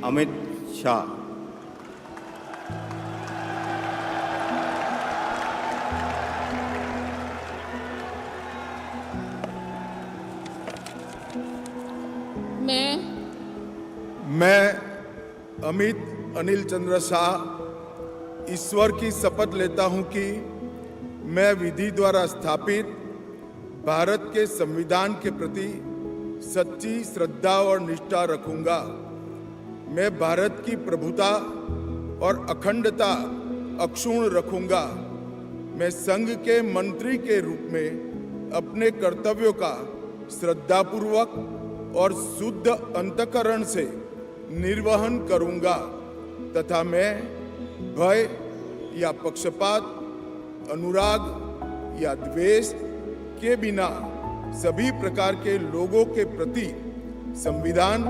अमित शाह। मैं अमित अनिल चंद्र शाह ईश्वर की शपथ लेता हूं कि मैं विधि द्वारा स्थापित भारत के संविधान के प्रति सच्ची श्रद्धा और निष्ठा रखूंगा। मैं भारत की प्रभुता और अखंडता अक्षुण्ण रखूंगा। मैं संघ के मंत्री के रूप में अपने कर्तव्यों का श्रद्धापूर्वक और शुद्ध अंतःकरण से निर्वहन करूंगा तथा मैं भय या पक्षपात, अनुराग या द्वेष के बिना सभी प्रकार के लोगों के प्रति संविधान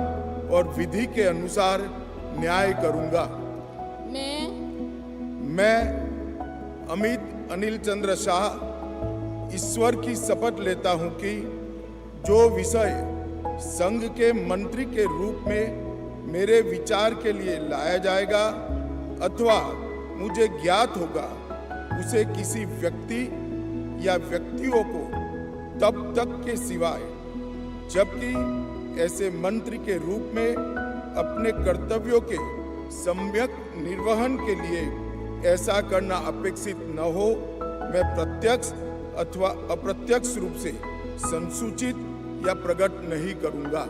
और विधि के अनुसार न्याय करूंगा। मैं अमित अनिल चंद्र शाह ईश्वर की शपथ लेता हूं कि जो विषय संघ के मंत्री के रूप में मेरे विचार के लिए लाया जाएगा अथवा मुझे ज्ञात होगा, उसे किसी व्यक्ति या व्यक्तियों को तब तक के सिवाय जबकि ऐसे मंत्री के रूप में अपने कर्तव्यों के सम्यक निर्वहन के लिए ऐसा करना अपेक्षित न हो, मैं प्रत्यक्ष अथवा अप्रत्यक्ष रूप से संसूचित या प्रकट नहीं करूंगा।